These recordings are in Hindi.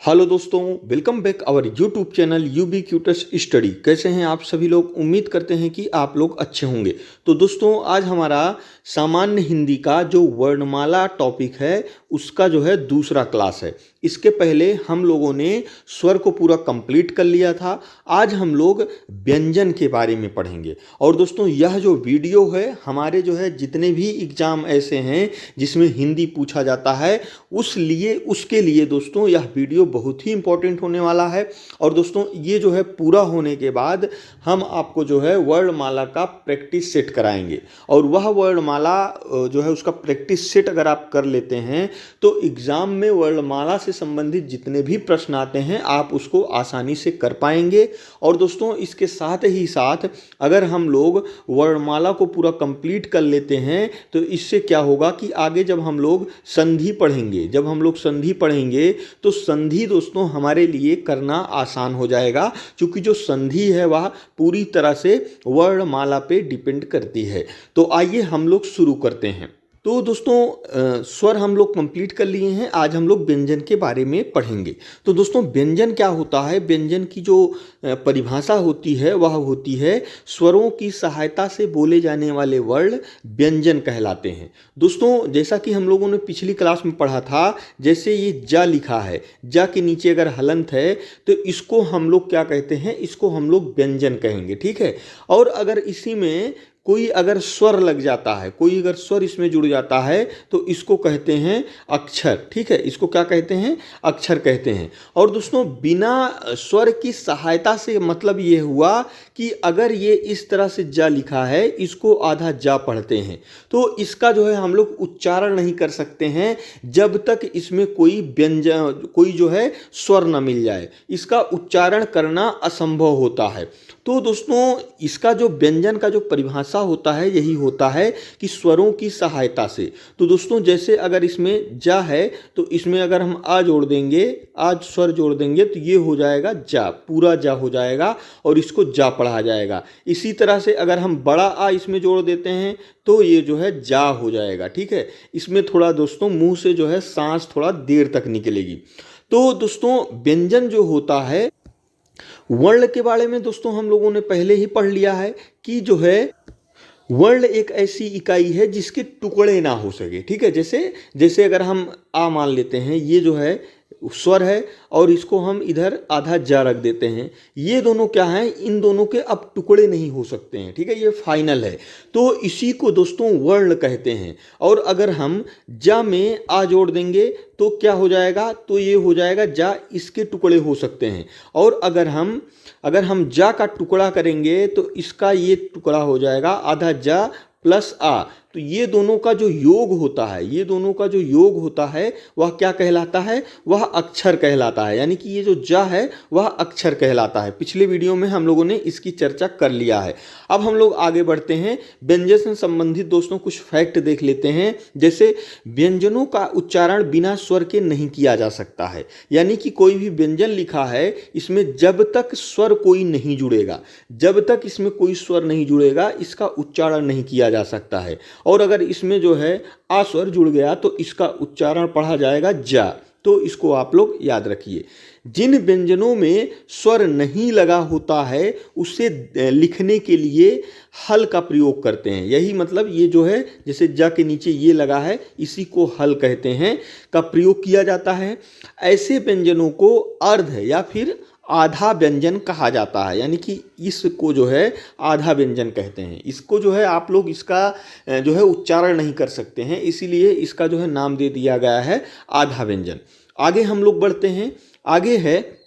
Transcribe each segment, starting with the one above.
हेलो दोस्तों, welcome back our YouTube channel यूबी क्यूटस स्टडी। कैसे हैं आप सभी लोग? उम्मीद करते हैं कि आप लोग अच्छे होंगे। तो दोस्तों, आज हमारा सामान्य हिंदी का जो वर्णमाला टॉपिक है उसका जो है दूसरा क्लास है। इसके पहले हम लोगों ने स्वर को पूरा कंप्लीट कर लिया था। आज हम लोग व्यंजन के बारे में पढ़ेंगे। और दोस्तों, यह जो वीडियो है हमारे जो है जितने भी एग्जाम ऐसे हैं जिसमें हिंदी पूछा जाता है उसके लिए दोस्तों यह वीडियो बहुत ही इंपॉर्टेंट होने वाला है। और दोस्तों, ये जो है पूरा होने के बाद हम आपको जो है वर्णमाला का प्रैक्टिस सेट कराएंगे। और वह वर्णमाला जो है उसका प्रैक्टिस सेट अगर आप कर लेते हैं तो एग्ज़ाम में वर्णमाला से संबंधित जितने भी प्रश्न आते हैं आप उसको आसानी से कर पाएंगे। और दोस्तों, इसके साथ ही साथ अगर हम लोग वर्णमाला को पूरा कंप्लीट कर लेते हैं तो इससे क्या होगा कि आगे जब हम लोग संधि पढ़ेंगे तो संधि दोस्तों हमारे लिए करना आसान हो जाएगा, क्योंकि जो संधि है वह पूरी तरह से वर्णमाला पे डिपेंड करती है। तो आइए हम लोग शुरू करते हैं। तो दोस्तों, स्वर हम लोग कंप्लीट कर लिए हैं। आज हम लोग व्यंजन के बारे में पढ़ेंगे। तो दोस्तों, व्यंजन क्या होता है? व्यंजन की जो परिभाषा होती है वह होती है स्वरों की सहायता से बोले जाने वाले वर्ण व्यंजन कहलाते हैं। दोस्तों, जैसा कि हम लोगों ने पिछली क्लास में पढ़ा था, जैसे ये जा लिखा है, जा के नीचे अगर हलंत है तो इसको हम लोग क्या कहते हैं? इसको हम लोग व्यंजन कहेंगे, ठीक है। और अगर इसी में कोई अगर स्वर लग जाता है, कोई अगर स्वर इसमें जुड़ जाता है तो इसको कहते हैं अक्षर, ठीक है। इसको क्या कहते हैं? अक्षर कहते हैं। और दोस्तों, बिना स्वर की सहायता से मतलब ये हुआ कि अगर ये इस तरह से जा लिखा है, इसको आधा जा पढ़ते हैं तो इसका जो है हम लोग उच्चारण नहीं कर सकते हैं जब तक इसमें कोई व्यंजन, कोई जो है स्वर न मिल जाए। इसका उच्चारण करना असंभव होता है। तो दोस्तों, इसका जो व्यंजन का जो परिभाषा होता है यही होता है कि स्वरों की सहायता से। तो दोस्तों, जैसे अगर इसमें जा है तो इसमें अगर हम आ जोड़ देंगे, आज स्वर जोड़ देंगे तो ये हो जाएगा जा, पूरा जा हो जाएगा और इसको जा पढ़ा जाएगा। इसी तरह से अगर हम बड़ा आ इसमें जोड़ देते हैं तो ये जो है जा हो जाएगा, ठीक है। इसमें थोड़ा दोस्तों मुंह से जो है सांस थोड़ा देर तक निकलेगी। तो दोस्तों, व्यंजन जो होता है, वर्ण के बारे में दोस्तों हम लोगों ने पहले ही पढ़ लिया है कि जो है वर्ण एक ऐसी इकाई है जिसके टुकड़े ना हो सके, ठीक है। जैसे अगर हम आ मान लेते हैं, ये जो है स्वर है और इसको हम इधर आधा जा रख देते हैं। ये दोनों क्या हैं? इन दोनों के अब टुकड़े नहीं हो सकते हैं, ठीक है। ये फाइनल है। तो इसी को दोस्तों वर्ण कहते हैं। और अगर हम जा में आ जोड़ देंगे तो क्या हो जाएगा? तो ये हो जाएगा जा, इसके टुकड़े हो सकते हैं। और अगर हम जा का टुकड़ा करेंगे तो इसका ये टुकड़ा हो जाएगा आधा जा प्लस आ। तो ये दोनों का जो योग होता है वह क्या कहलाता है? वह अक्षर कहलाता है। यानी कि ये जो जा है वह अक्षर कहलाता है। पिछले वीडियो में हम लोगों ने इसकी चर्चा कर लिया है। अब हम लोग आगे बढ़ते हैं। व्यंजन से संबंधित दोस्तों कुछ फैक्ट देख लेते हैं। जैसे व्यंजनों का उच्चारण बिना स्वर के नहीं किया जा सकता है। यानी कि कोई भी व्यंजन लिखा है, इसमें जब तक स्वर कोई नहीं जुड़ेगा, इसका उच्चारण नहीं किया जा सकता है। और अगर इसमें जो है आ स्वर जुड़ गया तो इसका उच्चारण पढ़ा जाएगा जा। तो इसको आप लोग याद रखिए। जिन व्यंजनों में स्वर नहीं लगा होता है उसे लिखने के लिए हल का प्रयोग करते हैं। यही मतलब ये जो है, जैसे जा के नीचे ये लगा है, इसी को हल कहते हैं, का प्रयोग किया जाता है। ऐसे व्यंजनों को अर्ध या फिर आधा व्यंजन कहा जाता है। यानी कि इसको जो है आधा व्यंजन कहते हैं। इसको जो है आप लोग इसका जो है उच्चारण नहीं कर सकते हैं, इसीलिए इसका जो है नाम दे दिया गया है आधा व्यंजन। आगे हम लोग बढ़ते हैं। आगे है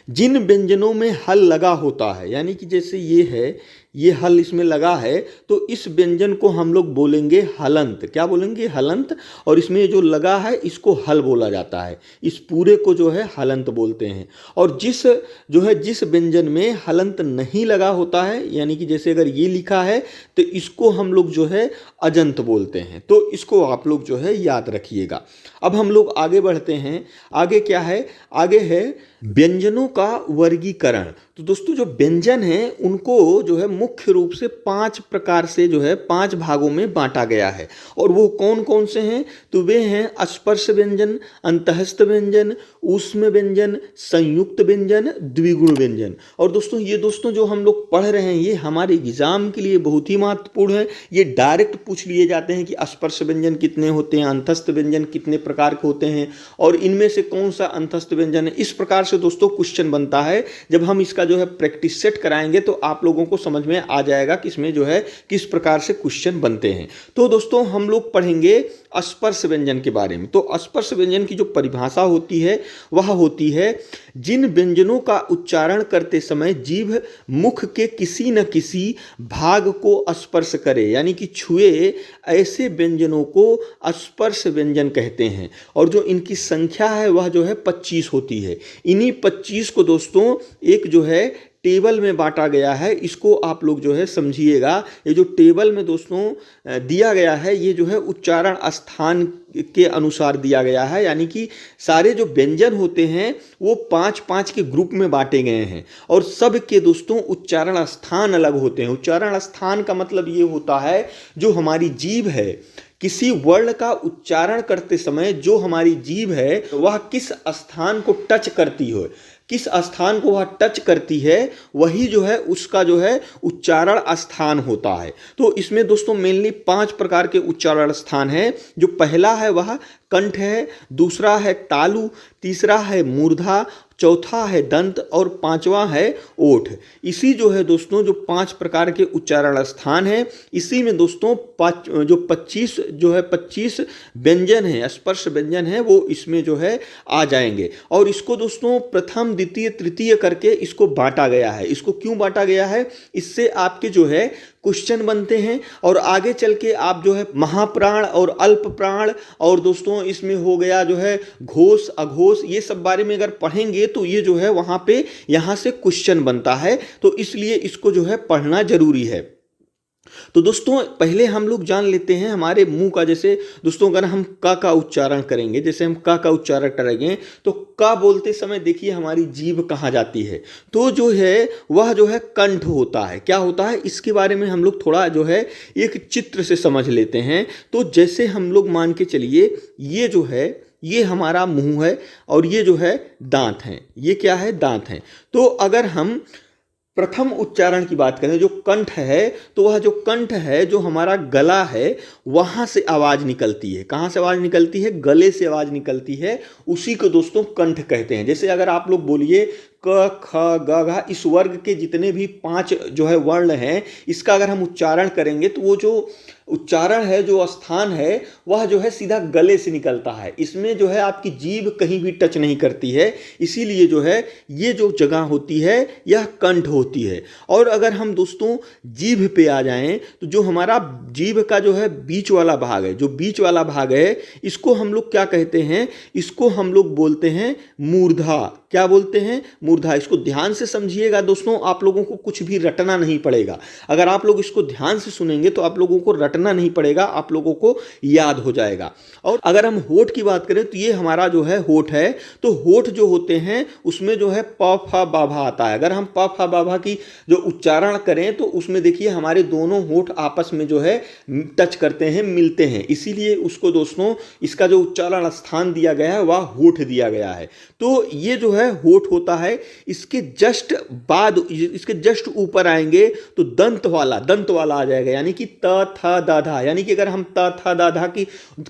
जिन व्यंजनों में हल लगा होता है। यानी कि जैसे ये है, ये हल इसमें लगा है तो इस व्यंजन को हम लोग बोलेंगे हलंत। क्या बोलेंगे? हलंत। और इसमें जो लगा है इसको हल बोला जाता है। इस पूरे को जो है हलंत बोलते हैं। और जिस व्यंजन में हलंत नहीं लगा होता है, यानी कि जैसे अगर ये लिखा है तो इसको हम लोग जो है अजंत बोलते हैं। तो इसको आप लोग जो है याद रखिएगा। अब हम लोग आगे बढ़ते हैं। आगे क्या है? आगे है व्यंजनों का वर्गीकरण। तो दोस्तों जो व्यंजन हैं उनको जो है मुख्य रूप से 5 प्रकार से जो है 5 भागों में बांटा गया है। और वो कौन कौन से हैं? तो वे हैं स्पर्श व्यंजन, अंतःस्थ व्यंजन, ऊष्म व्यंजन, संयुक्त व्यंजन, द्विगुण व्यंजन। और दोस्तों ये जो हम लोग पढ़ रहे हैं ये हमारे एग्जाम के लिए बहुत ही महत्वपूर्ण है। ये डायरेक्ट पूछ लिए जाते हैं कि स्पर्श व्यंजन कितने होते हैं, अंतःस्थ व्यंजन कितने प्रकार के होते हैं और इनमें से कौन सा अंतःस्थ व्यंजन है। इस प्रकार से दोस्तों क्वेश्चन बनता है। जब हम इसका जो है प्रैक्टिस सेट कराएंगे तो आप लोगों को समझ में आ जाएगा कि इसमें जो है किस प्रकार से क्वेश्चन बनते हैं। तो दोस्तों हम लोग पढ़ेंगे स्पर्श व्यंजन के बारे में। तो स्पर्श व्यंजन की जो परिभाषा होती है वह होती है जिन व्यंजनों का उच्चारण करते समय जीभ मुख के किसी न किसी भाग को स्पर्श करे यानी कि छुए, ऐसे व्यंजनों को स्पर्श व्यंजन कहते हैं। और जो इनकी संख्या है वह जो है 25 होती है। इन्हीं 25 को दोस्तों एक जो है टेबल में बांटा गया है। इसको आप लोग जो है समझिएगा। ये जो टेबल में दोस्तों दिया गया है ये जो है उच्चारण स्थान के अनुसार दिया गया है, यानी कि सारे जो व्यंजन होते हैं वो 5-5 के ग्रुप में बांटे गए हैं और सब के दोस्तों उच्चारण स्थान अलग होते हैं। उच्चारण स्थान का मतलब ये होता है जो हमारी जीभ है किसी वर्ण का उच्चारण करते समय जो हमारी जीभ है वह किस स्थान को टच करती हो, किस स्थान को वह टच करती है वही जो है उसका जो है उच्चारण स्थान होता है। तो इसमें दोस्तों मेनली 5 प्रकार के उच्चारण स्थान हैं। जो पहला है वह कंठ है, दूसरा है तालु, तीसरा है मूर्धा, चौथा है दंत और पांचवा है ओठ। इसी जो है दोस्तों जो 5 प्रकार के उच्चारण स्थान हैं इसी में दोस्तों 25 व्यंजन हैं, स्पर्श व्यंजन हैं वो इसमें जो है आ जाएंगे। और इसको दोस्तों प्रथम द्वितीय तृतीय करके इसको बांटा गया है। इसको क्यों बांटा गया है? इससे आपके जो है क्वेश्चन बनते हैं और आगे चल के आप जो है महाप्राण और अल्प प्राण और दोस्तों इसमें हो गया जो है घोष अघोष ये सब बारे में अगर पढ़ेंगे तो ये जो है वहाँ पे यहाँ से क्वेश्चन बनता है। तो इसलिए इसको जो है पढ़ना जरूरी है। तो दोस्तों पहले हम लोग जान लेते हैं हमारे मुंह का। जैसे दोस्तों अगर हम क का उच्चारण करेंगे, जैसे हम क का उच्चारण करेंगे तो क बोलते समय देखिए हमारी जीभ कहाँ जाती है, तो जो है वह जो है कंठ होता है। क्या होता है इसके बारे में हम लोग थोड़ा जो है एक चित्र से समझ लेते हैं। तो जैसे हम लोग मान के चलिए ये जो है ये हमारा मुंह है और ये जो है दांत हैं। ये क्या है? दांत हैं। तो अगर हम प्रथम उच्चारण की बात करें जो कंठ है तो वह जो कंठ है जो हमारा गला है वहां से आवाज निकलती है। कहां से आवाज निकलती है? गले से आवाज निकलती है। उसी को दोस्तों कंठ कहते हैं। जैसे अगर आप लोग बोलिए क ख ग घ, इस वर्ग के जितने भी 5 जो है वर्ण हैं इसका अगर हम उच्चारण करेंगे तो वो जो उच्चारण है जो स्थान है वह जो है सीधा गले से निकलता है। इसमें जो है आपकी जीभ कहीं भी टच नहीं करती है। इसीलिए जो है ये जो जगह होती है यह कंठ होती है। और अगर हम दोस्तों जीभ पे आ जाएं तो जो हमारा जीभ का जो है बीच वाला भाग है, जो बीच वाला भाग है इसको हम लोग क्या कहते हैं? इसको हम लोग बोलते हैं मूर्धा। क्या बोलते हैं? मूर्धा। इसको ध्यान से समझिएगा दोस्तों, आप लोगों को कुछ भी रटना नहीं पड़ेगा। अगर आप लोग इसको ध्यान से सुनेंगे तो आप लोगों को रटना नहीं पड़ेगा, आप लोगों को याद हो जाएगा। और अगर हम होठ की बात करें तो ये हमारा जो है होठ है। तो होठ जो होते हैं उसमें जो है प फ बा भा आता है। अगर हम प फ बा भा की जो उच्चारण करें तो उसमें देखिए हमारे दोनों होठ आपस में जो है टच करते हैं, मिलते हैं। इसीलिए उसको दोस्तों इसका जो उच्चारण स्थान दिया गया है वह होठ दिया गया है। तो ये जो है होठ होता है। इसके जस्ट बाद, इसके जस्ट ऊपर आएंगे तो दंत वाला आ जाएगा, यानी कि त थ द ध। यानी कि अगर हम त थ द ध की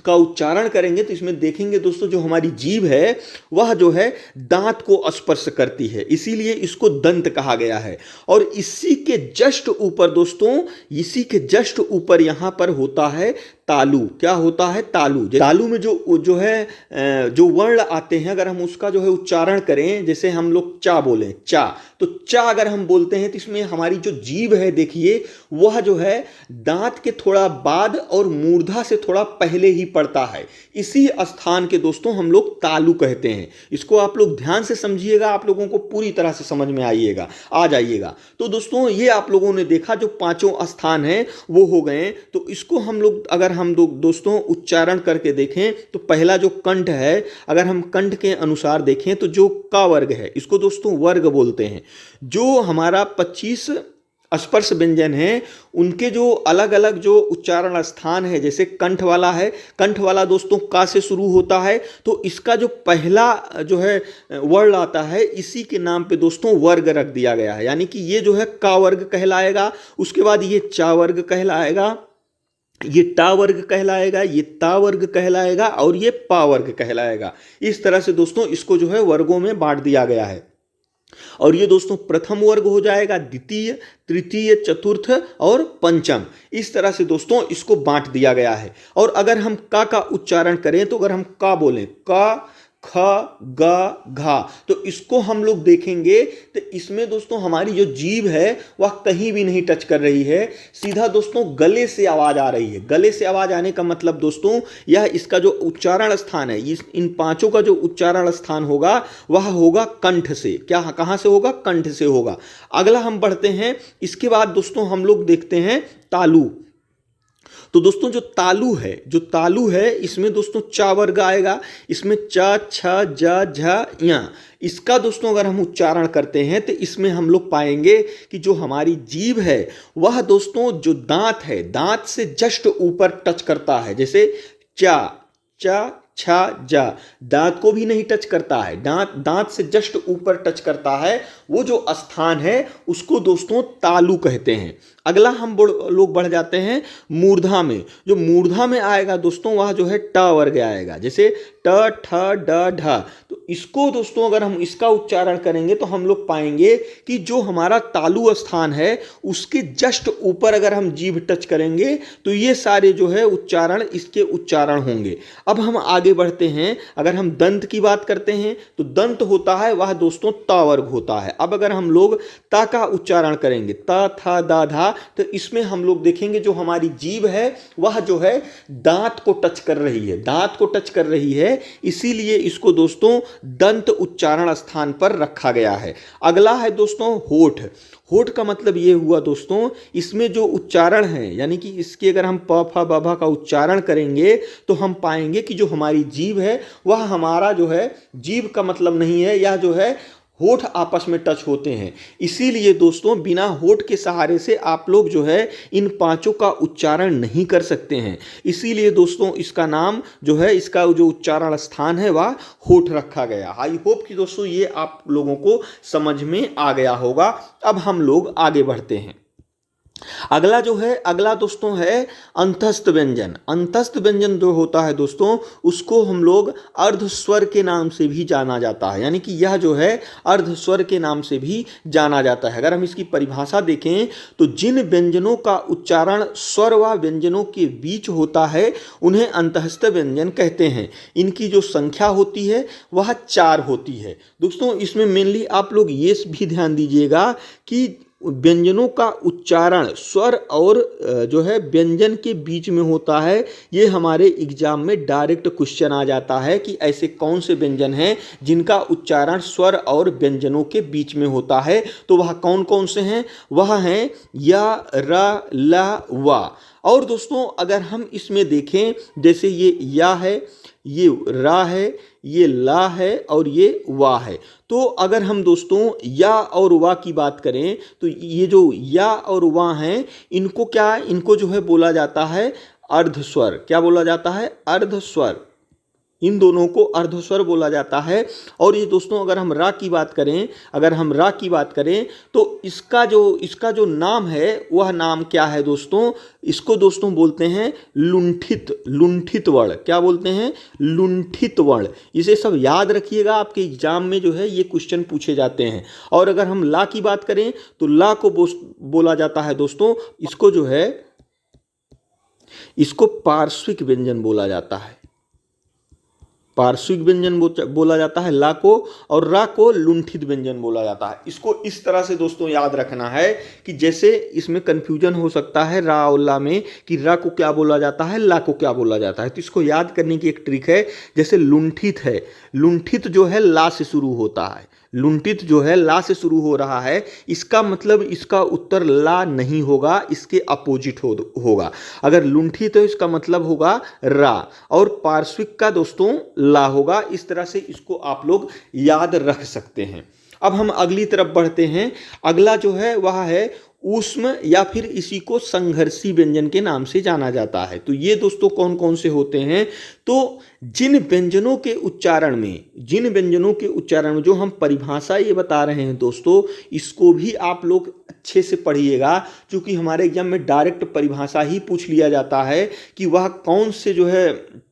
का उच्चारण करेंगे तो इसमें देखेंगे दोस्तों जो हमारी जीभ है वह जो है दांत को स्पर्श करती है, इसीलिए इसको दंत कहा गया है। और इसी के जस्ट ऊपर दोस्तों, इसी के जस्ट ऊपर यहां पर होता है तालु। क्या होता है? तालु। तालु में जो है जो वर्ण आते हैं अगर हम उसका जो है उच्चारण करें, जैसे हम लोग चा बोलें, चा, तो चा अगर हम बोलते हैं तो इसमें हमारी जो जीभ है देखिए वह जो है दांत के थोड़ा बाद और मूर्धा से थोड़ा पहले ही पड़ता है। इसी स्थान के दोस्तों हम लोग तालु कहते हैं। इसको आप लोग ध्यान से समझिएगा, आप लोगों को पूरी तरह से समझ में आ जाइएगा। तो दोस्तों ये आप लोगों ने देखा जो 5 स्थान हैं वो हो गए। तो इसको हम लोग अगर हम दोस्तों उच्चारण करके देखें तो पहला जो कंठ है, अगर हम कंठ के अनुसार देखें तो जो का वर्ग है इसको दोस्तों वर्ग बोलते हैं। जो हमारा 25 स्पर्श व्यंजन है उनके जो अलग अलग जो उच्चारण स्थान है, जैसे कंठ वाला है, कंठ वाला दोस्तों का से शुरू होता है, तो इसका जो पहला जो है वर्ण आता है इसी के नाम पे दोस्तों वर्ग रख दिया गया है, यानी कि ये जो है का वर्ग कहलाएगा, उसके बाद ये चा वर्ग कहलाएगा, ये टा वर्ग कहलाएगा, ये ता वर्ग कहलाएगा और ये पा वर्ग कहलाएगा। इस तरह से दोस्तों इसको जो है वर्गों में बांट दिया गया है। और ये दोस्तों प्रथम वर्ग हो जाएगा, द्वितीय, तृतीय, चतुर्थ और पंचम। इस तरह से दोस्तों इसको बांट दिया गया है। और अगर हम का उच्चारण करें तो अगर हम का बोलें, का, ख, ग, घा, तो इसको हम लोग देखेंगे तो इसमें दोस्तों हमारी जो जीभ है वह कहीं भी नहीं टच कर रही है, सीधा दोस्तों गले से आवाज आ रही है। गले से आवाज आने का मतलब दोस्तों यह इसका जो उच्चारण स्थान है, इन पांचों का जो उच्चारण स्थान होगा वह होगा कंठ से। क्या, कहां से होगा? कंठ से होगा। अगला हम बढ़ते हैं, इसके बाद दोस्तों हम लोग देखते हैं तालु। तो दोस्तों जो तालु है इसमें दोस्तों चा वर्ग आएगा, इसमें च, छ, ज, झ, या। इसका दोस्तों अगर हम उच्चारण करते हैं तो इसमें हम लोग पाएंगे कि जो हमारी जीभ है वह दोस्तों जो दांत है, दांत से जस्ट ऊपर टच करता है, जैसे चा, चा, छा, जा, दांत को भी नहीं टच करता है, दांत से जस्ट ऊपर टच करता है, वो जो स्थान है उसको दोस्तों तालु कहते हैं। अगला हम लोग बढ़ जाते हैं मूर्धा में। जो मूर्धा में आएगा दोस्तों वह जो है ट वर्ग आएगा, जैसे ट, ठ, ड, ढ। तो इसको दोस्तों अगर हम इसका उच्चारण करेंगे तो हम लोग पाएंगे कि जो हमारा तालु स्थान है उसके जस्ट ऊपर अगर हम जीभ टच करेंगे तो ये सारे जो है उच्चारण इसके उच्चारण होंगे। अब हम आगे बढ़ते हैं, अगर हम दंत की बात करते हैं तो दंत होता है वह दोस्तों ता वर्ग होता है। अब अगर हम लोग ता का उच्चारण करेंगे, ता, था, दा, धा, तो इसमें हम लोग देखेंगे जो हमारी जीभ है वह जो है दांत को टच कर रही है, दांत को टच कर रही है, इसीलिए इसको दोस्तों दंत उच्चारण स्थान पर रखा गया है। अगला है दोस्तों होठ। होठ का मतलब ये हुआ दोस्तों इसमें जो उच्चारण है, यानी कि इसके अगर हम प, फ, ब, भ का उच्चारण करेंगे तो हम पाएंगे कि जो हमारी जीभ है वह हमारा जो है जीभ का मतलब नहीं है, यह जो है होठ आपस में टच होते हैं। इसीलिए दोस्तों बिना होठ के सहारे से आप लोग जो है इन पांचों का उच्चारण नहीं कर सकते हैं। इसीलिए दोस्तों इसका नाम जो है, इसका जो उच्चारण स्थान है वह होठ रखा गया। आई होप कि दोस्तों ये आप लोगों को समझ में आ गया होगा। अब हम लोग आगे बढ़ते हैं। अगला दोस्तों है अंतस्थ व्यंजन। अंतस्थ व्यंजन जो होता है दोस्तों उसको हम लोग अर्ध स्वर के नाम से भी जाना जाता है, यानी कि यह जो है अर्ध स्वर के नाम से भी जाना जाता है। अगर हम इसकी परिभाषा देखें तो जिन व्यंजनों का उच्चारण स्वर व व्यंजनों के बीच होता है उन्हें अंतस्थ व्यंजन कहते हैं। इनकी जो संख्या होती है वह 4 होती है। दोस्तों इसमें मेनली आप लोग ये भी ध्यान दीजिएगा कि व्यंजनों का उच्चारण स्वर और जो है व्यंजन के बीच में होता है। ये हमारे एग्जाम में डायरेक्ट क्वेश्चन आ जाता है कि ऐसे कौन से व्यंजन हैं जिनका उच्चारण स्वर और व्यंजनों के बीच में होता है। तो वह कौन कौन से हैं? वह हैं या, र, ल, वा। और दोस्तों अगर हम इसमें देखें, जैसे ये या है, ये रा है, ये ला है और ये वा है। तो अगर हम दोस्तों या और वा की बात करें तो ये जो या और वा हैं इनको जो है बोला जाता है अर्धस्वर। क्या बोला जाता है? अर्धस्वर। इन दोनों को अर्धस्वर बोला जाता है। और ये दोस्तों अगर हम रा की बात करें तो इसका जो नाम है वह नाम क्या है दोस्तों? इसको दोस्तों बोलते हैं लुंठित वर्ण। क्या बोलते हैं? लुंठित वर्ण। इसे सब याद रखिएगा, आपके एग्जाम में जो है ये क्वेश्चन पूछे जाते हैं। और अगर हम ला की बात करें तो ला को बोला जाता है दोस्तों, इसको जो है इसको पार्श्विक व्यंजन बोला जाता है। पार्श्विक व्यंजन बोला जाता है ला को, और रा को लुंठित व्यंजन बोला जाता है। इसको इस तरह से दोस्तों याद रखना है कि जैसे इसमें कंफ्यूजन हो सकता है रा और ला में कि रा को क्या बोला जाता है, ला को क्या बोला जाता है। तो इसको याद करने की एक ट्रिक है, जैसे लुंठित है, लुंठित जो है ला से शुरू होता है, लुंठित जो है ला से शुरू हो रहा है, इसका मतलब इसका उत्तर ला नहीं होगा, इसके अपोजिट होगा। अगर लुंठित है इसका मतलब होगा रा, और पार्श्विक का दोस्तों ला होगा। इस तरह से इसको आप लोग याद रख सकते हैं। अब हम अगली तरफ बढ़ते हैं। अगला जो है वह है ऊष्म, या फिर इसी को संघर्षी व्यंजन के नाम से जाना जाता है। तो ये दोस्तों कौन कौन से होते हैं, तो जिन व्यंजनों के उच्चारण में जो हम परिभाषा ये बता रहे हैं दोस्तों, इसको भी आप लोग अच्छे से पढ़िएगा, क्योंकि हमारे एग्जाम में डायरेक्ट परिभाषा ही पूछ लिया जाता है कि वह कौन से जो है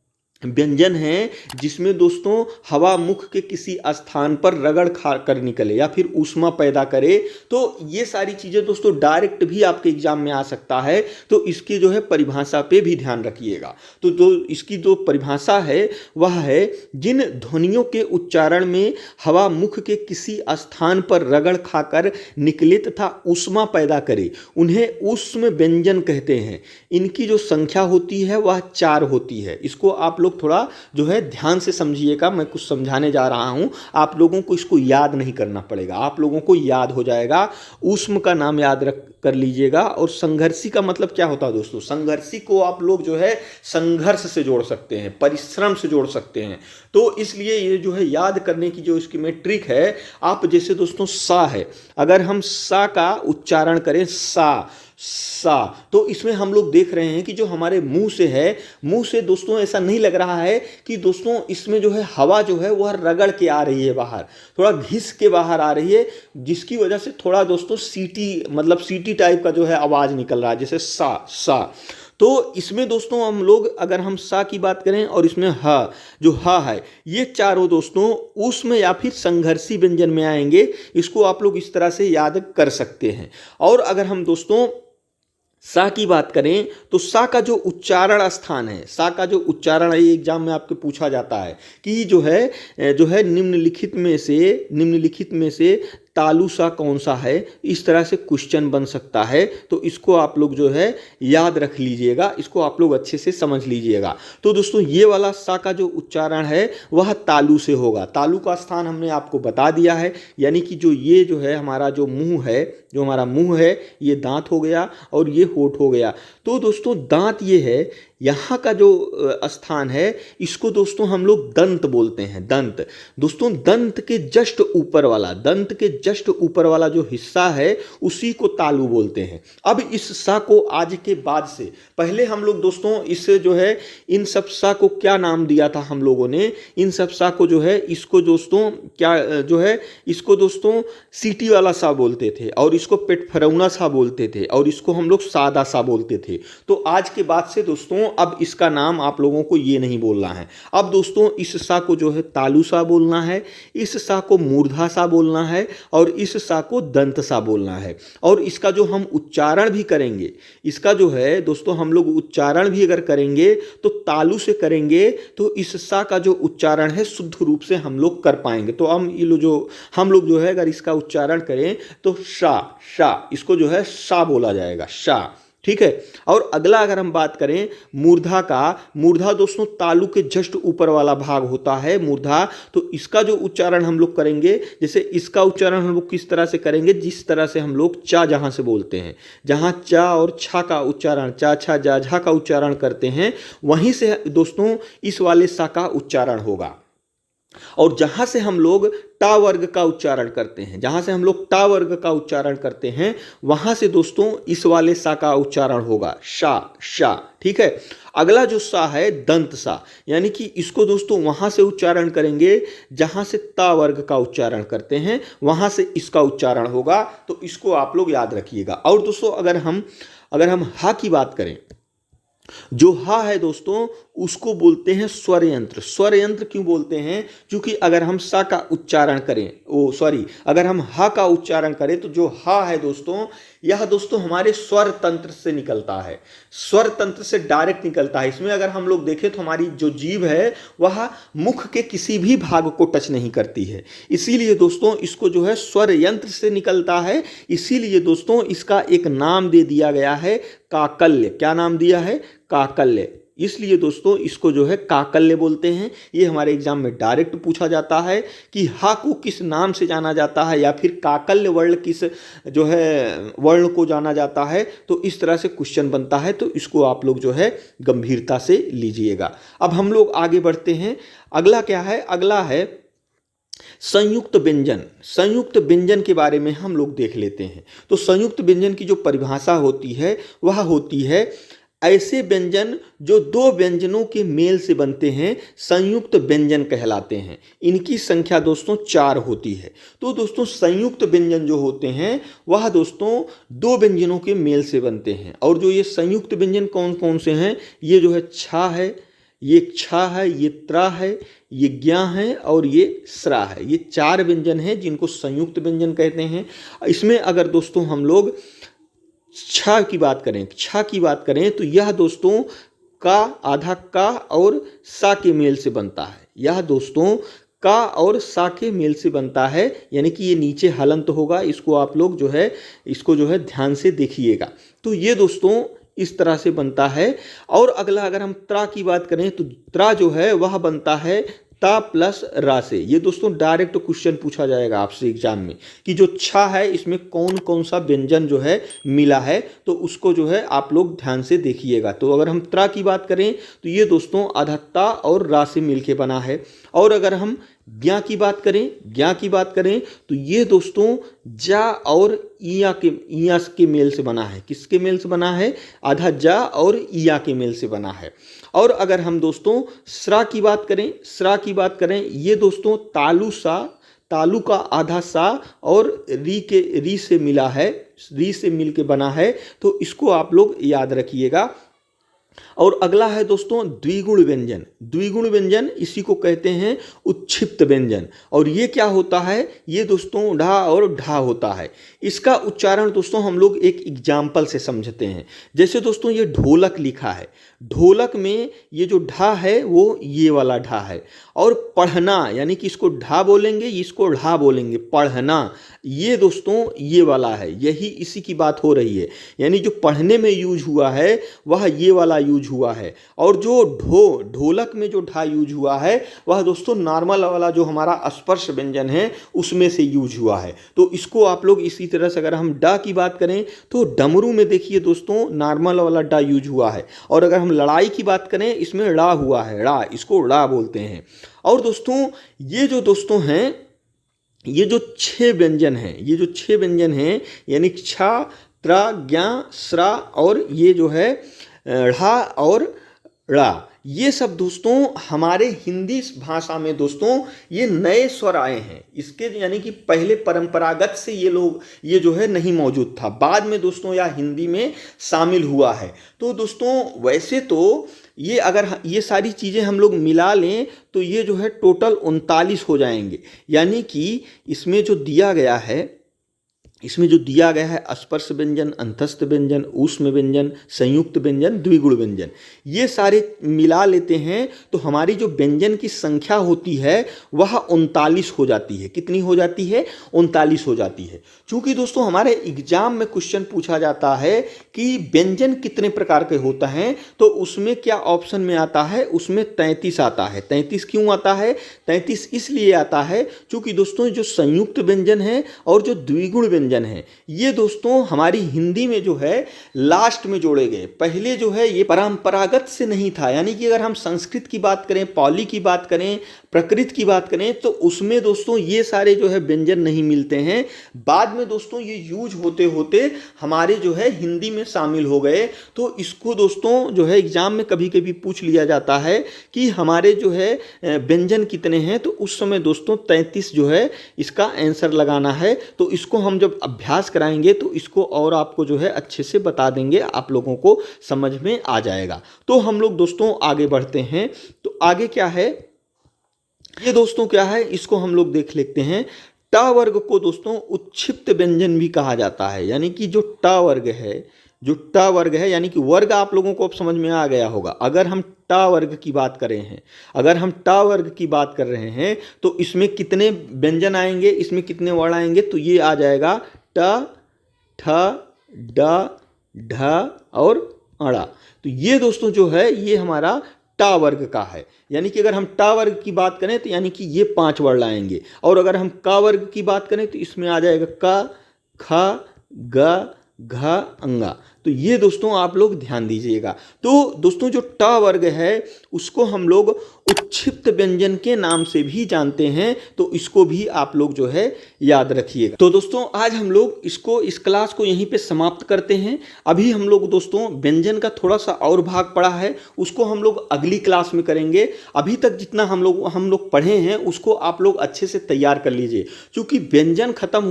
व्यंजन है जिसमें दोस्तों हवा मुख के किसी स्थान पर रगड़ खा कर निकले या फिर ऊष्मा पैदा करे। तो ये सारी चीज़ें दोस्तों डायरेक्ट भी आपके एग्जाम में आ सकता है, तो इसकी जो है परिभाषा पे भी ध्यान रखिएगा। तो जो इसकी जो परिभाषा है वह है जिन ध्वनियों के उच्चारण में हवा मुख के किसी स्थान पर रगड़ खाकर निकले तथा ऊष्मा पैदा करे उन्हें ऊष्म व्यंजन कहते हैं। इनकी जो संख्या होती है वह 4 होती है। इसको आप लोग थोड़ा जो है ध्यान से समझिएगा, मैं कुछ समझाने जा रहा हूं, आप लोगों को इसको याद नहीं करना पड़ेगा, आप लोगों को याद हो जाएगा। ऊष्म का नाम याद कर लीजिएगा। और संघर्षी का मतलब क्या होता है दोस्तों, संघर्षी को आप लोग जो है संघर्ष से जोड़ सकते हैं, परिश्रम से जोड़ सकते हैं। तो इसलिए ये जो है याद करने की जो इसकी में ट्रिक है, आप जैसे दोस्तों सा है, अगर हम सा का उच्चारण करें सा, तो इसमें हम लोग देख रहे हैं कि जो हमारे मुंह से है, मुंह से दोस्तों ऐसा नहीं लग रहा है कि दोस्तों इसमें जो है हवा जो है वह रगड़ के आ रही है बाहर, थोड़ा घिस के बाहर आ रही है, जिसकी वजह से थोड़ा दोस्तों सीटी टाइप का जो है आवाज निकल रहा है, जैसे सा। तो इसमें दोस्तों हम लोग अगर हम सा की बात करें और इसमें जो है, ये चारों दोस्तों ऊष्म या फिर संघर्षी व्यंजन में आएंगे। इसको आप लोग इस तरह से याद कर सकते हैं। और अगर हम दोस्तों सा की बात करें तो सा का जो उच्चारण स्थान है, सा का जो उच्चारण है, ये एग्जाम में आपके पूछा जाता है कि जो है निम्नलिखित में से तालु सा कौन सा है, इस तरह से क्वेश्चन बन सकता है। तो इसको आप लोग जो है याद रख लीजिएगा, इसको आप लोग अच्छे से समझ लीजिएगा। तो दोस्तों ये वाला सा का जो उच्चारण है वह तालु से होगा। तालु का स्थान हमने आपको बता दिया है, यानी कि ये जो है हमारा जो मुंह है, जो हमारा मुंह है, ये दांत हो गया और ये होठ हो गया। तो दोस्तों दांत ये है, यहाँ का जो स्थान है इसको दोस्तों हम लोग दंत बोलते हैं। दंत दोस्तों दंत के जस्ट ऊपर वाला जो हिस्सा है उसी को तालु बोलते हैं। अब इस सा को आज के बाद से, पहले हम लोग दोस्तों इस जो है इन सब सा को क्या नाम दिया था हम लोगों ने, इन सब सा को जो है इसको दोस्तों क्या जो है इसको दोस्तों सीटी वाला सा बोलते थे, और इसको पेटफरौना सा बोलते थे, और इसको हम लोग सादा सा बोलते थे। तो आज के बाद से दोस्तों अब इसका नाम आप लोगों को ये नहीं बोलना है। अब दोस्तों इस सा को जो है तालु सा बोलना है, इस सा को मूर्धा सा बोलना है, और इस सा को दंत सा बोलना है। और इसका जो हम उच्चारण भी करेंगे, इसका जो है दोस्तों हम लोग उच्चारण भी अगर करेंगे तो तालु से करेंगे, तो इस सा का जो उच्चारण है शुद्ध रूप से हम लोग कर पाएंगे। तो हम लोग जो है अगर इसका उच्चारण करें तो शा, इसको जो है शा बोला जाएगा, शा। ठीक है। और अगला अगर हम बात करें मूर्धा का, मूर्धा दोस्तों तालु के जस्ट ऊपर वाला भाग होता है मूर्धा। तो इसका जो उच्चारण हम लोग करेंगे, जैसे इसका उच्चारण हम लोग किस तरह से करेंगे, जिस तरह से हम लोग चा जहां से बोलते हैं, जहां चा और छा का उच्चारण, चा छा जा झा का उच्चारण करते हैं, वहीं से दोस्तों इस वाले सा का उच्चारण होगा। और जहां से हम लोग टा वर्ग का उच्चारण करते हैं, वहां से दोस्तों इस वाले सा का उच्चारण होगा, शा। ठीक है। अगला जो सा है दंत सा, यानी कि इसको दोस्तों वहां से उच्चारण करेंगे जहां से ता वर्ग का उच्चारण करते हैं, वहां से इसका उच्चारण होगा। तो इसको आप लोग याद रखिएगा। और दोस्तों अगर हम हा की बात करें, जो हा है दोस्तों उसको बोलते हैं स्वर यंत्र। स्वर यंत्र क्यों बोलते हैं? क्योंकि अगर हम सा का उच्चारण करें, अगर हम हा का उच्चारण करें तो जो हा है दोस्तों, यह दोस्तों हमारे स्वर तंत्र से निकलता है, स्वर तंत्र से डायरेक्ट निकलता है। इसमें अगर हम लोग देखें तो हमारी जो जीभ है वह मुख के किसी भी भाग को टच नहीं करती है, इसीलिए दोस्तों इसको जो है स्वर यंत्र से निकलता है। इसीलिए दोस्तों इसका एक नाम दे दिया गया है काकल्य। क्या नाम दिया है? काकल्य। इसलिए दोस्तों इसको जो है काकल्य बोलते हैं। ये हमारे एग्जाम में डायरेक्ट पूछा जाता है कि हा को किस नाम से जाना जाता है या फिर काकल्य वर्ण किस जो है वर्ण को जाना जाता है। तो इस तरह से क्वेश्चन बनता है, तो इसको आप लोग जो है गंभीरता से लीजिएगा। अब हम लोग आगे बढ़ते हैं। अगला क्या है? अगला है संयुक्त व्यंजन। संयुक्त व्यंजन के बारे में हम लोग देख लेते हैं। तो संयुक्त व्यंजन की जो परिभाषा होती है वह होती है ऐसे व्यंजन जो दो व्यंजनों के मेल से बनते हैं संयुक्त व्यंजन कहलाते हैं। इनकी संख्या दोस्तों 4 होती है। तो दोस्तों संयुक्त व्यंजन जो होते हैं वह दोस्तों दो व्यंजनों के मेल से बनते हैं। और जो ये संयुक्त व्यंजन कौन कौन से हैं? ये जो है छा है, ये क्षा है, ये त्रा है, ये ज्ञा है और ये स्रा है। ये 4 व्यंजन हैं जिनको संयुक्त व्यंजन कहते हैं। इसमें अगर दोस्तों हम लोग छा की बात करें तो यह दोस्तों का आधा का और सा के मेल से बनता है। यह दोस्तों का और सा के मेल से बनता है, यानी कि ये नीचे हलंत होगा। इसको आप लोग जो है इसको जो है ध्यान से देखिएगा। तो ये दोस्तों इस तरह से बनता है। और अगला अगर हम त्रा की बात करें तो त्रा जो है वह बनता है ता प्लस रा से। ये दोस्तों डायरेक्ट क्वेश्चन पूछा जाएगा आपसे एग्जाम में कि जो छा है इसमें कौन कौन सा व्यंजन जो है मिला है, तो उसको जो है आप लोग ध्यान से देखिएगा। तो अगर हम त्रा की बात करें तो ये दोस्तों आधा ता और रा से मिलके बना है। और अगर हम ज्ञा की बात करें तो ये दोस्तों जा और इया के मेल से बना है। किसके मेल से बना है? आधा जा और इया के मेल से बना है। और अगर हम दोस्तों स्रा की बात करें, ये दोस्तों तालु का आधा सा और री से मिला है, री से मिल के बना है। तो इसको आप लोग याद रखिएगा। और अगला है दोस्तों द्विगुण व्यंजन। इसी को कहते हैं उत्क्षिप्त व्यंजन। और ये क्या होता है? ये दोस्तों ढा और ढा होता है। इसका उच्चारण दोस्तों हम लोग एक एग्जाम्पल से समझते हैं। जैसे दोस्तों ये ढोलक लिखा है, ढोलक में ये जो ढा है वो ये वाला ढा है। और पढ़ना, यानी कि इसको ढा बोलेंगे, इसको ढा बोलेंगे, पढ़ना, ये दोस्तों ये वाला है। यही इसी की बात हो रही है, यानी जो पढ़ने में यूज हुआ है वह ये वाला यूज हुआ है। और जो ढोलक में जो ढा यूज हुआ है वह दोस्तों नॉर्मल वाला जो हमारा स्पर्श व्यंजन है उसमें से यूज हुआ है। तो इसको आप लोग इसी तरह से अगर हम डा की बात करें तो डमरू में देखिए दोस्तों नॉर्मल वाला डा यूज हुआ है। और अगर हम लड़ाई की बात करें इसमें ड़ा हुआ है, ड़ा, इसको ड़ा बोलते हैं। और दोस्तों ये जो दोस्तों हैं, ये जो 6 व्यंजन हैं यानी छा, त्रा, ज्ञा, स्रा और ये जो है ढ़ा और ड़ा, ये सब दोस्तों हमारे हिंदी भाषा में दोस्तों ये नए स्वर आए हैं। इसके यानी कि पहले परंपरागत से ये जो है नहीं मौजूद था, बाद में दोस्तों यह हिंदी में शामिल हुआ है। तो दोस्तों वैसे तो ये अगर ये सारी चीज़ें हम लोग मिला लें तो ये जो है टोटल 39 हो जाएंगे। यानी कि इसमें जो दिया गया है स्पर्श व्यंजन, अंतस्थ व्यंजन, ऊष्म व्यंजन, संयुक्त व्यंजन, द्विगुण व्यंजन, ये सारे मिला लेते हैं तो हमारी जो व्यंजन की संख्या होती है वह 39 हो जाती है। कितनी हो जाती है? 39 हो जाती है। चूंकि दोस्तों हमारे एग्जाम में क्वेश्चन पूछा जाता है कि व्यंजन कितने प्रकार के होता है, तो उसमें क्या ऑप्शन में आता है? उसमें 33 आता है। 33 क्यों आता है? 33 इसलिए आता है चूंकि दोस्तों जो संयुक्त व्यंजन है और जो द्विगुण व्यंजन है ये दोस्तों हमारी हिंदी में जो है लास्ट में जोड़े गए। पहले जो है ये परंपरागत से नहीं था। यानी कि अगर हम संस्कृत की बात करें, पाली की बात करें, प्रकृत की बात करें तो उसमें दोस्तों ये सारे जो है व्यंजन नहीं मिलते हैं। बाद में दोस्तों ये यूज होते होते हमारे जो है हिंदी में शामिल हो गए। तो इसको दोस्तों जो है एग्जाम में कभी कभी पूछ लिया जाता है कि हमारे जो है व्यंजन कितने हैं, तो उस समय दोस्तों 33 जो है इसका आंसर लगाना है। तो इसको हम जब अभ्यास कराएंगे तो इसको और आपको जो है अच्छे से बता देंगे, आप लोगों को समझ में आ जाएगा। तो हम लोग दोस्तों आगे बढ़ते हैं। तो आगे क्या है, ये दोस्तों क्या है, इसको हम लोग देख लेते हैं। ट वर्ग को दोस्तों उत्क्षिप्त व्यंजन भी कहा जाता है। यानी कि जो ट वर्ग है, जो ट वर्ग है, यानी कि वर्ग आप लोगों को अब समझ में आ गया होगा। अगर हम ट वर्ग की बात कर रहे हैं, अगर हम ट वर्ग की बात कर रहे हैं तो इसमें कितने व्यंजन आएंगे, इसमें कितने वर्ण आएंगे, तो ये आ जाएगा ट, ठ, ड, ढ और अड़ा। तो ये दोस्तों जो है ये हमारा टा वर्ग का है। यानी कि अगर हम टा वर्ग की बात करें तो यानी कि ये 5 वर्ण आएंगे। और अगर हम क वर्ग की बात करें तो इसमें आ जाएगा क, ख, ग, घ, अंगा। तो ये दोस्तों आप लोग ध्यान दीजिएगा। तो दोस्तों जो ट वर्ग है उसको हम लोग उत्क्षिप्त व्यंजन के नाम से भी जानते हैं, तो इसको भी आप लोग जो है याद रखिएगा। तो दोस्तों आज हम लोग इस क्लास को यहीं पे समाप्त करते हैं। अभी हम लोग दोस्तों व्यंजन का थोड़ा सा और भाग पड़ा है, उसको हम लोग अगली क्लास में करेंगे। अभी तक जितना हम लोग पढ़े हैं उसको आप लोग अच्छे से तैयार कर लीजिए, क्योंकि व्यंजन खत्म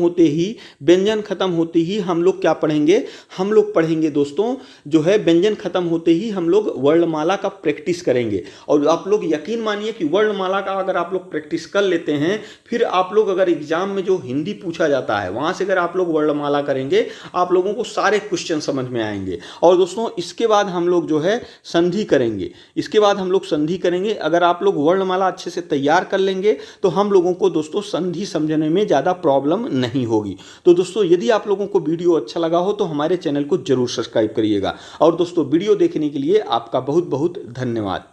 होते ही हम लोग क्या पढ़ेंगे, हम लोग पढ़ेंगे दोस्तों जो है व्यंजन खत्म होते ही हम लोग वर्णमाला का प्रैक्टिस करेंगे। और आप लोग यकीन मानिए कि वर्णमाला का अगर आप लोग प्रैक्टिस कर लेते हैं, फिर आप लोग अगर एग्जाम में जो हिंदी पूछा जाता है वहां से अगर आप लोग वर्णमाला करेंगे, आप लोगों को सारे क्वेश्चन समझ में आएंगे। और दोस्तों इसके बाद हम लोग जो है संधि करेंगे, अगर आप लोग वर्णमाला अच्छे से तैयार कर लेंगे तो हम लोगों को दोस्तों संधि समझने में ज़्यादा प्रॉब्लम नहीं होगी। तो दोस्तों यदि आप लोगों को वीडियो अच्छा लगा हो तो हमारे चैनल को जरूर सब्सक्राइब करिएगा। और दोस्तों वीडियो देखने के लिए आपका बहुत बहुत धन्यवाद।